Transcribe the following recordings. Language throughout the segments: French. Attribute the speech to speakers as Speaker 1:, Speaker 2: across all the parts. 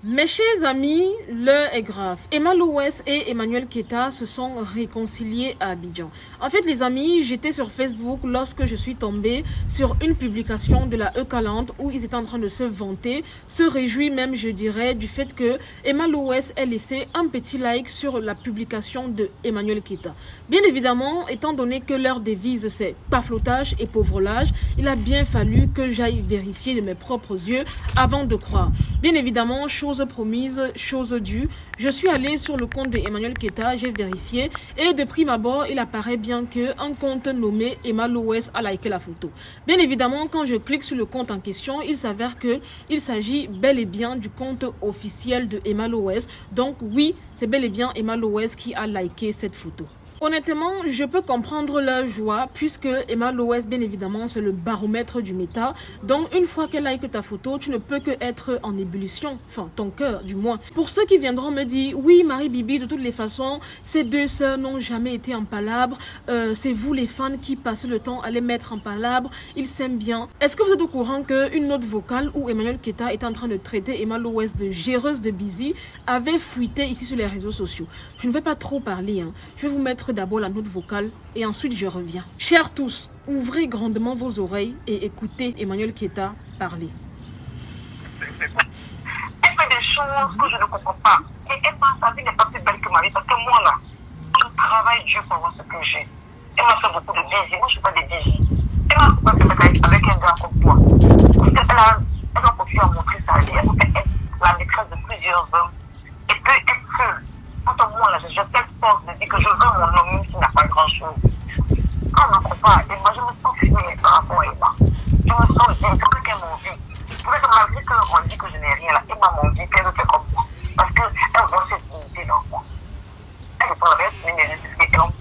Speaker 1: Mes chers amis, l'heure est grave. Emma Louès et Emmanuel Keita se sont réconciliés à Abidjan. En fait, les amis, j'étais sur Facebook lorsque je suis tombée sur une publication de la E-Calante où ils étaient en train de se vanter, se réjouir même, je dirais, du fait que Emma Louès ait laissé un petit like sur la publication de Emmanuel Keita. Bien évidemment, étant donné que leur devise c'est paflotage et pauvrelage, il a bien fallu que j'aille vérifier de mes propres yeux avant de croire. Bien évidemment, chose promise, chose due. Je suis allée sur le compte de Emmanuel Keita, j'ai vérifié et de prime abord, il apparaît bien qu'un compte nommé Emma Louès a liké la photo. Bien évidemment, quand je clique sur le compte en question, il s'avère qu'il s'agit bel et bien du compte officiel de Emma Louès. Donc oui, c'est bel et bien Emma Louès qui a liké cette photo. Honnêtement, je peux comprendre leur joie puisque Emma Louès, bien évidemment, c'est le baromètre du méta. Donc, une fois qu'elle like ta photo, tu ne peux que être en ébullition. Enfin, ton cœur, du moins. Pour ceux qui viendront me dire, oui, Marie-Bibi, de toutes les façons, ces deux sœurs n'ont jamais été en palabre. C'est vous, les fans, qui passez le temps à les mettre en palabre. Ils s'aiment bien. Est-ce que vous êtes au courant qu'une note vocale où Emmanuel Keita était en train de traiter Emma Louès de géreuse de busy avait fuité ici sur les réseaux sociaux? Je ne vais pas trop parler. Je vais vous mettre d'abord la note vocale et ensuite je reviens. Chers tous, ouvrez grandement vos oreilles et écoutez Emmanuel Keita parler.
Speaker 2: Elle fait des choses que je ne comprends pas. Et elle pense que sa vie n'est pas plus belle que ma vie parce que moi là, je travaille Dieu pour avoir ce que j'ai. Elle m'a fait beaucoup de bisous. Moi je ne suis pas des bisous. Elle m'a fait avec un gars comme toi. Parce qu'elle a continué à montrer sa vie. Elle peut être la maîtresse de plusieurs hommes. Et peut être seule. Quand moi là, j'ai telle force de dire que je veux mon homme même s'il n'a pas grand chose. Quand on ne comprend pas, et moi je me sens fière par rapport à Emma. Je me sens bien, c'est plus qu'elle m'envie. Peut-être malgré qu'on dit que je n'ai rien là, Emma m'envie qu'elle me fait comme moi. Parce qu'elle voit cette unité dans moi. Elle est pas la même, mais elle est ce qu'elle en.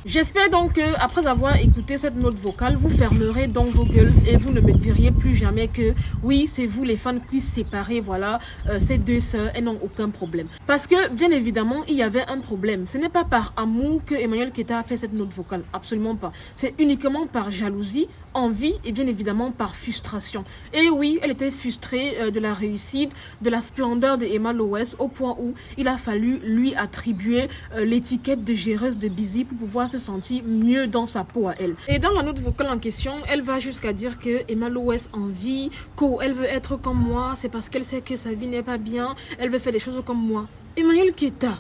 Speaker 1: J'espère donc que après avoir écouté cette note vocale, vous fermerez donc vos gueules et vous ne me diriez plus jamais que oui, c'est vous les fans qui séparez, voilà, ces deux sœurs, elles n'ont aucun problème. Parce que bien évidemment, il y avait un problème. Ce n'est pas par amour que Emmanuel Keita a fait cette note vocale, absolument pas. C'est uniquement par jalousie, envie et bien évidemment par frustration. Et oui, elle était frustrée de la réussite, de la splendeur de Emma Louès au point où il a fallu lui attribuer l'étiquette de géreuse de busy pour pouvoir se sentir mieux dans sa peau à elle. Et dans la note vocale en question, elle va jusqu'à dire que Emma Louès envie, qu'elle veut être comme moi, c'est parce qu'elle sait que sa vie n'est pas bien, elle veut faire des choses comme moi. Emmanuel Keita,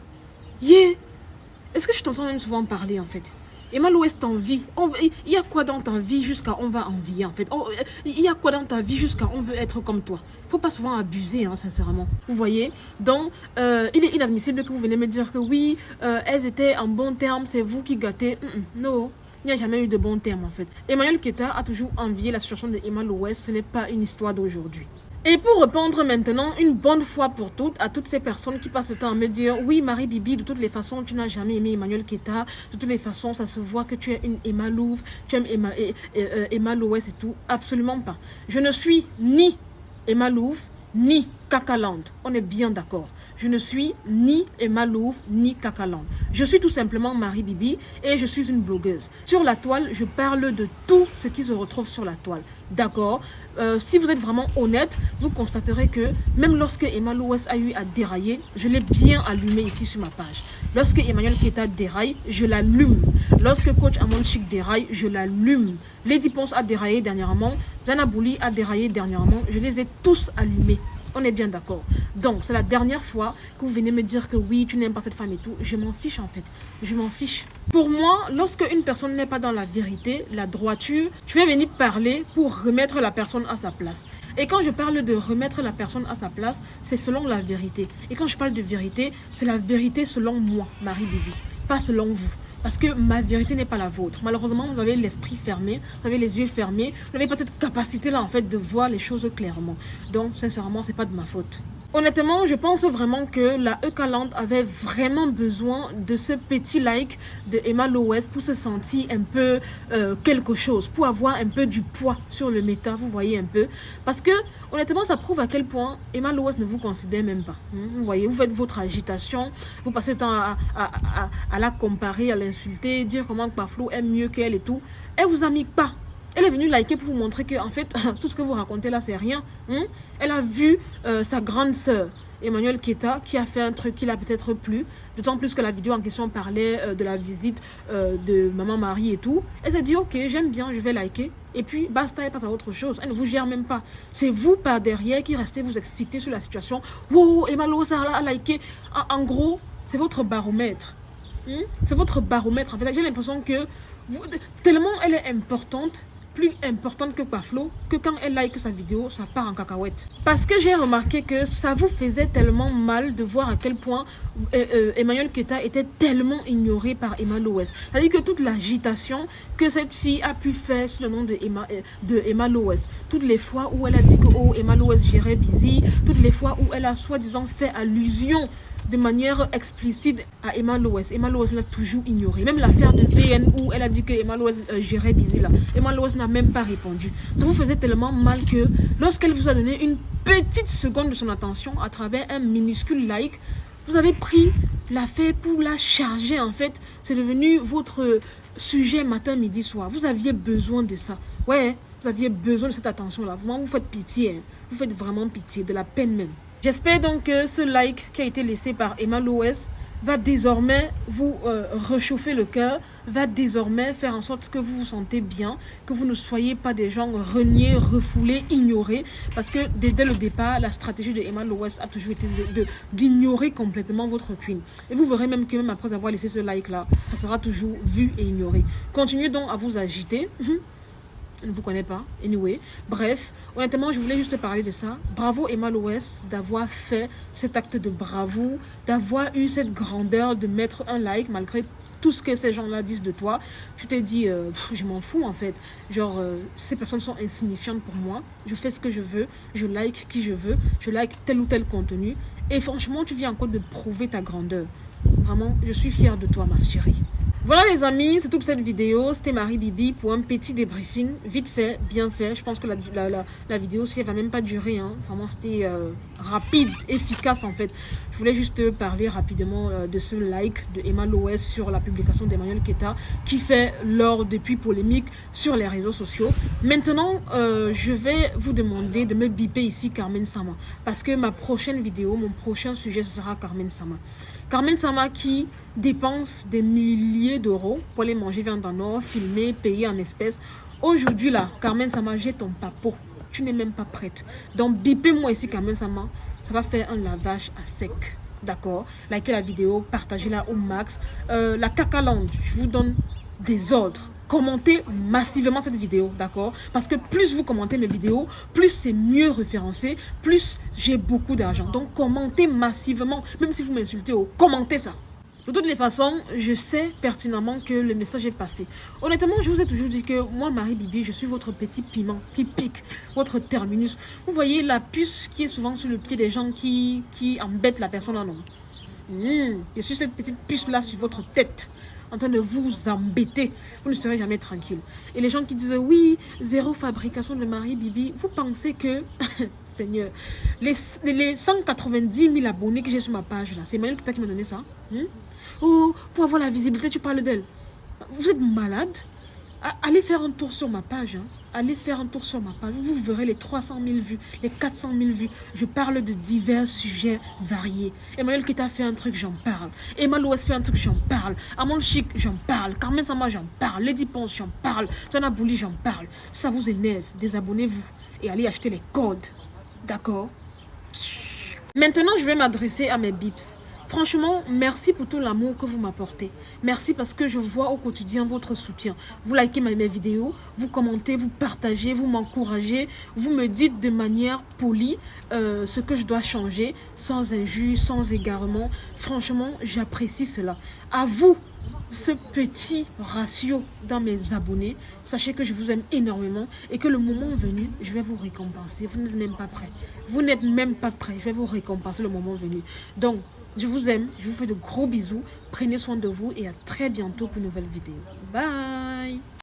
Speaker 1: est-ce que je t'entends même souvent parler en fait? Emma Louès t'envie. Il y a quoi dans ta vie jusqu'à on va envier en fait? Il y a quoi dans ta vie jusqu'à on veut être comme toi? Faut pas souvent abuser, sincèrement. Vous voyez? Donc, il est inadmissible que vous venez me dire que oui, elles étaient en bon terme, c'est vous qui gâtez. Non. Il n'y a jamais eu de bon terme en fait. Emmanuel Keita a toujours envié la situation de Emma Louès. Ce n'est pas une histoire d'aujourd'hui. Et pour répondre maintenant une bonne fois pour toutes à toutes ces personnes qui passent le temps à me dire oui Marie-Bibi, de toutes les façons tu n'as jamais aimé Emmanuel Keita, de toutes les façons ça se voit que tu es une Emma Louve, tu aimes Emma Louès et tout, absolument pas. Je ne suis ni Emma Louve ni Kakaland, on est bien d'accord. Je ne suis ni Emma Louve ni Kakaland. Je suis tout simplement Marie-Bibi et je suis une blogueuse. Sur la toile, je parle de tout ce qui se retrouve sur la toile. D'accord? Si vous êtes vraiment honnête, vous constaterez que même lorsque Emma Louès a eu à dérailler, je l'ai bien allumé ici sur ma page. Lorsque Emmanuel Keita déraille, je l'allume. Lorsque coach Amon Chic déraille, je l'allume. Lady Ponce a déraillé dernièrement, Jana Bouli a déraillé dernièrement, je les ai tous allumés. On est bien d'accord. Donc, c'est la dernière fois que vous venez me dire que oui, tu n'aimes pas cette femme et tout. Je m'en fiche en fait. Je m'en fiche. Pour moi, lorsque une personne n'est pas dans la vérité, la droiture, tu vas venir parler pour remettre la personne à sa place. Et quand je parle de remettre la personne à sa place, c'est selon la vérité. Et quand je parle de vérité, c'est la vérité selon moi, Marie-Bibi, pas selon vous. Parce que ma vérité n'est pas la vôtre. Malheureusement, vous avez l'esprit fermé, vous avez les yeux fermés, vous n'avez pas cette capacité-là en fait de voir les choses clairement. Donc, sincèrement, c'est pas de ma faute. Honnêtement, je pense vraiment que la E-Calante avait vraiment besoin de ce petit like de Emma Louès pour se sentir un peu quelque chose, pour avoir un peu du poids sur le méta, vous voyez un peu. Parce que, honnêtement, ça prouve à quel point Emma Louès ne vous considère même pas. Vous voyez, vous faites votre agitation, vous passez le temps à la comparer, à l'insulter, dire comment Paflou aime mieux qu'elle et tout. Elle vous a mis pas. Elle est venue liker pour vous montrer que, en fait, tout ce que vous racontez là, c'est rien. Elle a vu sa grande sœur, Emmanuel Keta, qui a fait un truc qui l'a peut-être plu. D'autant plus que la vidéo en question parlait de la visite de Maman Marie et tout. Elle s'est dit, ok, j'aime bien, je vais liker. Et puis, basta, elle passe à autre chose. Elle ne vous gère même pas. C'est vous, par derrière, qui restez vous exciter sur la situation. Wow, Emma Loes a liké. En gros, c'est votre baromètre. C'est votre baromètre. En fait, j'ai l'impression que tellement elle est importante, plus importante que Paflo, que quand elle like sa vidéo, ça part en cacahuète. Parce que j'ai remarqué que ça vous faisait tellement mal de voir à quel point Emmanuel Keta était tellement ignoré par Emma Loes. C'est-à-dire que toute l'agitation que cette fille a pu faire sur le nom de Emma Loes, toutes les fois où elle a dit que oh, Emma Loes gérait busy, toutes les fois où elle a soi-disant fait allusion de manière explicite à Emma Loes. Emma Loes l'a toujours ignoré. Même l'affaire de VN où elle a dit que Emma Loes gérait busy là. Emma Loes n'a même pas répondu. Ça vous faisait tellement mal que lorsqu'elle vous a donné une petite seconde de son attention à travers un minuscule like, vous avez pris l'affaire pour la charger en fait. C'est devenu votre sujet matin, midi, soir. Vous aviez besoin de ça. Ouais, vous aviez besoin de cette attention là. Vraiment, vous faites pitié. Hein. Vous faites vraiment pitié, de la peine même. J'espère donc que ce like qui a été laissé par Emma Loes va désormais vous réchauffer le cœur, va désormais faire en sorte que vous vous sentez bien, que vous ne soyez pas des gens reniés, refoulés, ignorés. Parce que dès le départ, la stratégie de Emma Loes a toujours été d'ignorer complètement votre queen. Et vous verrez même que même après avoir laissé ce like-là, ça sera toujours vu et ignoré. Continuez donc à vous agiter. Je ne vous connais pas, anyway. Bref, honnêtement, je voulais juste parler de ça. Bravo Emma Loes d'avoir fait cet acte de bravoure, d'avoir eu cette grandeur de mettre un like malgré tout ce que ces gens-là disent de toi. Tu t'es dit, je m'en fous en fait. Genre, ces personnes sont insignifiantes pour moi. Je fais ce que je veux, je like qui je veux, je like tel ou tel contenu. Et franchement, tu viens encore de prouver ta grandeur. Vraiment, je suis fière de toi, ma chérie. Voilà les amis, c'est tout pour cette vidéo. C'était Marie Bibi pour un petit débriefing. Vite fait, bien fait. Je pense que la vidéo, si elle va même pas durer. Hein. Vraiment, c'était rapide, efficace en fait. Je voulais juste parler rapidement de ce like de Emma Loes sur la publication d'Emmanuel Keta qui fait l'or depuis polémique sur les réseaux sociaux. Maintenant, je vais vous demander de me biper ici Carmen Sama. Parce que ma prochaine vidéo, mon prochain sujet, ce sera Carmen Sama. Carmen Sama qui dépense des milliers d'euros pour aller manger viande en or, filmer, payer en espèces. Aujourd'hui là, Carmen Sama, j'ai ton papo. Tu n'es même pas prête. Donc bipez-moi ici Carmen Sama. Ça va faire un lavage à sec. D'accord? Likez la vidéo, partagez-la au max. La Cacaland, je vous donne des ordres. Commentez massivement cette vidéo, d'accord? Parce que plus vous commentez mes vidéos, plus c'est mieux référencé, plus j'ai beaucoup d'argent. Donc commentez massivement, même si vous m'insultez, commentez ça. De toutes les façons, je sais pertinemment que le message est passé. Honnêtement, je vous ai toujours dit que moi, Marie Bibi, je suis votre petit piment qui pique, votre terminus. Vous voyez la puce qui est souvent sur le pied des gens qui embêtent la personne en homme. Je suis cette petite puce-là sur votre tête, en train de vous embêter. Vous ne serez jamais tranquille. Et les gens qui disent, oui, zéro fabrication de Marie Bibi, vous pensez que... Seigneur, les 190 000 abonnés que j'ai sur ma page là, c'est Emmanuel Keta qui m'a donné ça. Oh, pour avoir la visibilité, tu parles d'elle. Vous êtes malade? Allez faire un tour sur ma page. Hein. Allez faire un tour sur ma page. Vous verrez les 300 000 vues, les 400 000 vues. Je parle de divers sujets variés. Emmanuel Keta fait un truc, j'en parle. Emma Loes fait un truc, j'en parle. Amon Chic, j'en parle. Carmen Sama, j'en parle. Lady Ponce, j'en parle. Tana Bouli, j'en parle. Ça vous énerve, désabonnez-vous et allez acheter les codes. D'accord? Maintenant, je vais m'adresser à mes bips. Franchement, merci pour tout l'amour que vous m'apportez. Merci parce que je vois au quotidien votre soutien. Vous likez mes vidéos, vous commentez, vous partagez, vous m'encouragez. Vous me dites de manière polie ce que je dois changer, sans injure, sans égarement. Franchement, j'apprécie cela. À vous, ce petit ratio dans mes abonnés, sachez que je vous aime énormément et que le moment venu, je vais vous récompenser. Vous n'êtes même pas prêts. Vous n'êtes même pas prêts. Je vais vous récompenser le moment venu. Donc, je vous aime, je vous fais de gros bisous. Prenez soin de vous et à très bientôt pour une nouvelle vidéo. Bye!